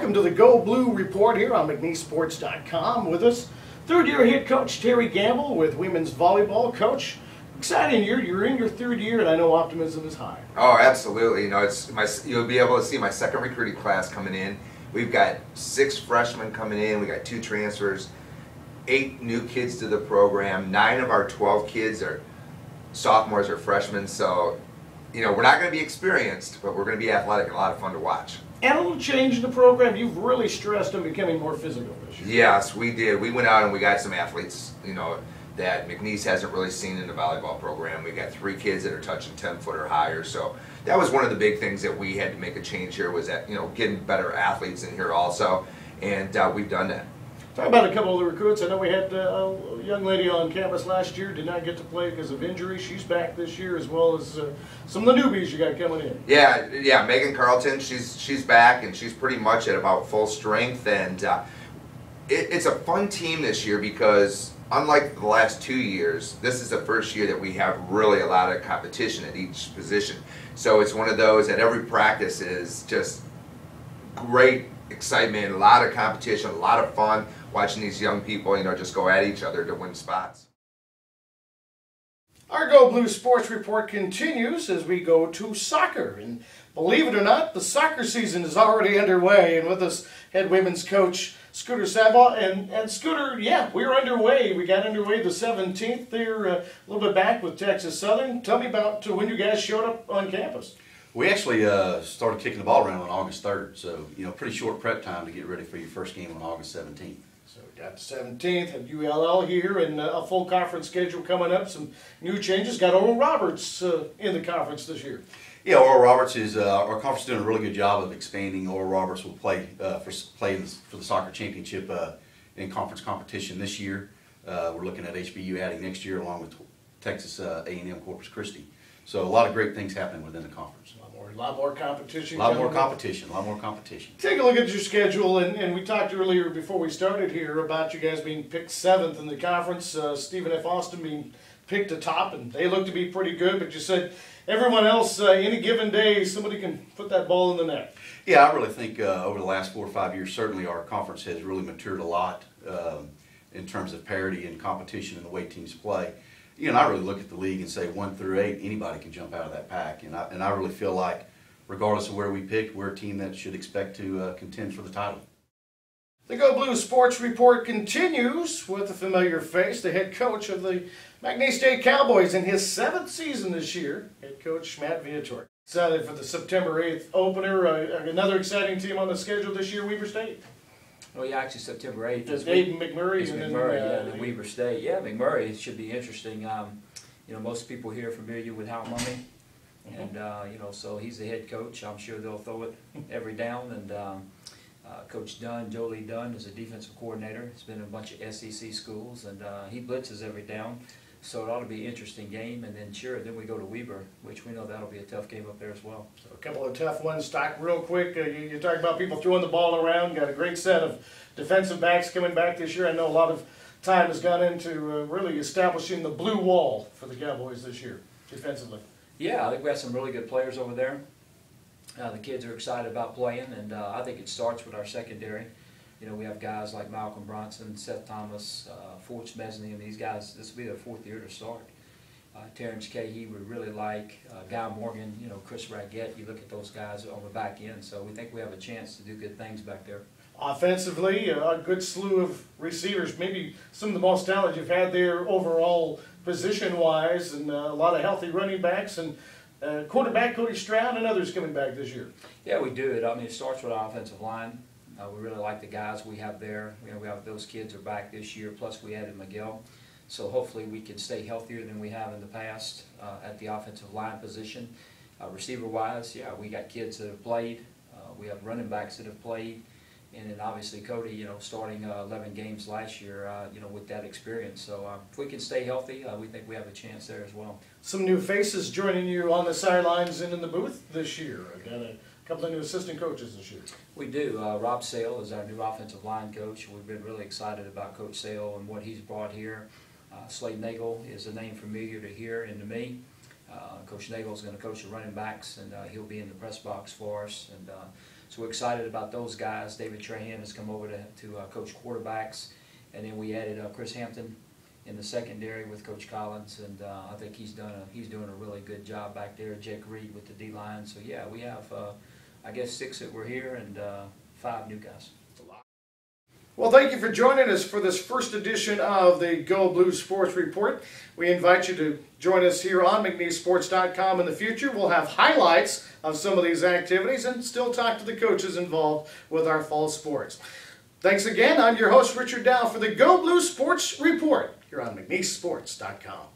Welcome to the Go Blue Report here on McNeeSports.com. With us, third-year head coach Terry Gamble with women's volleyball. Coach, exciting year. You're in your third year, and I know optimism is high. Oh, absolutely. You know, you'll be able to see my second recruiting class coming in. We've got 6 freshmen coming in. We got 2 transfers, 8 new kids to the program. 9 of our 12 kids are sophomores or freshmen. So, you know, we're not going to be experienced, but we're going to be athletic and a lot of fun to watch. And a little change in the program. You've really stressed on becoming more physical this year. Yes, we did. We went out and we got some athletes, you know, that McNeese hasn't really seen in the volleyball program. We got 3 kids that are touching 10 foot or higher. So that was one of the big things that we had to make a change here, was that, you know, getting better athletes in here also. And we've done that. Talk about a couple of the recruits. I know we had a young lady on campus last year, did not get to play because of injury. She's back this year, as well as some of the newbies you got coming in. Yeah, Megan Carlton, she's back, and she's pretty much at about full strength. And it's a fun team this year because, unlike the last 2 years, this is the first year that we have really a lot of competition at each position. So it's one of those that every practice is just great excitement, a lot of competition, a lot of fun watching these young people, you know, just go at each other to win spots. Our Go Blue Sports Report continues as we go to soccer. And believe it or not, the soccer season is already underway. And with us, head women's coach Scooter Savoie. And Scooter, yeah, we're underway. We got underway the 17th there, a little bit back with Texas Southern. Tell me about when you guys showed up on campus. We actually started kicking the ball around on August 3rd, so, you know, pretty short prep time to get ready for your first game on August 17th. So we got the 17th, had ULL here, and a full conference schedule coming up, some new changes. Got Oral Roberts in the conference this year. Yeah, Oral Roberts is, our conference is doing a really good job of expanding. Oral Roberts will play for the soccer championship in conference competition this year. We're looking at HBU adding next year along with Texas A&M Corpus Christi. So a lot of great things happening within the conference. A lot more competition. A lot more competition. Take a look at your schedule, and we talked earlier before we started here about you guys being picked 7th in the conference. Stephen F. Austin being picked atop, and they look to be pretty good, but you said everyone else, any given day, somebody can put that ball in the net. Yeah, I really think over the last 4 or 5 years, certainly our conference has really matured a lot in terms of parity and competition and the way teams play. You know, I really look at the league and say 1 through 8, anybody can jump out of that pack. And I really feel like, regardless of where we picked, we're a team that should expect to contend for the title. The Go Blue Sports Report continues with a familiar face, the head coach of the McNeese State Cowboys in his 7th season this year, head coach Matt Viator. Excited for the September 8th opener. Another exciting team on the schedule this year, Weber State. Oh yeah, actually September 8th. It's Aiden McMurray and then Weber State. Yeah, McMurray should be interesting. You know, most people here are familiar with Hal Mummy, and you know, so he's the head coach. I'm sure they'll throw it every down. And Coach Dunn, Jolie Dunn, is a defensive coordinator. He's been in a bunch of SEC schools, and he blitzes every down. So it ought to be an interesting game, and then sure, then we go to Weber, which we know that'll be a tough game up there as well. So a couple of tough ones. Stock real quick. You talk about people throwing the ball around. Got a great set of defensive backs coming back this year. I know a lot of time has gone into really establishing the blue wall for the Cowboys this year, defensively. Yeah, I think we have some really good players over there. The kids are excited about playing, and I think it starts with our secondary. You know, we have guys like Malcolm Bronson, Seth Thomas, Fort Mesney, and these guys, this will be their 4th year to start. Terrence Cahey would really like, Guy Morgan, you know, Chris Raggett. You look at those guys on the back end, so we think we have a chance to do good things back there. Offensively, a good slew of receivers, maybe some of the most talent you've had there overall position-wise, and a lot of healthy running backs, and quarterback Cody Stroud and others coming back this year. Yeah, we do it. I mean, it starts with our offensive line. We really like the guys we have there. You know, we have those kids are back this year, plus we added Miguel. So hopefully we can stay healthier than we have in the past at the offensive line position. Receiver-wise, yeah, we got kids that have played. We have running backs that have played. And then obviously Cody, you know, starting 11 games last year, you know, with that experience. So if we can stay healthy, we think we have a chance there as well. Some new faces joining you on the sidelines and in the booth this year. Got a couple of new assistant coaches this year. We do. Rob Sale is our new offensive line coach. We've been really excited about Coach Sale and what he's brought here. Slade Nagel is a name familiar to hear and to me. Coach Nagel is going to coach the running backs, and he'll be in the press box for us. And So we're excited about those guys. David Trahan has come over to coach quarterbacks, and then we added Chris Hampton in the secondary with Coach Collins, and I think he's doing a really good job back there. Jake Reed with the D-line. So yeah, we have I guess 6 that were here and 5 new guys. Well, thank you for joining us for this first edition of the Go Blues Sports Report. We invite you to join us here on McNeeSports.com in the future. We'll have highlights of some of these activities and still talk to the coaches involved with our fall sports. Thanks again. I'm your host, Richard Dow, for the Go Blues Sports Report here on McNeeSports.com.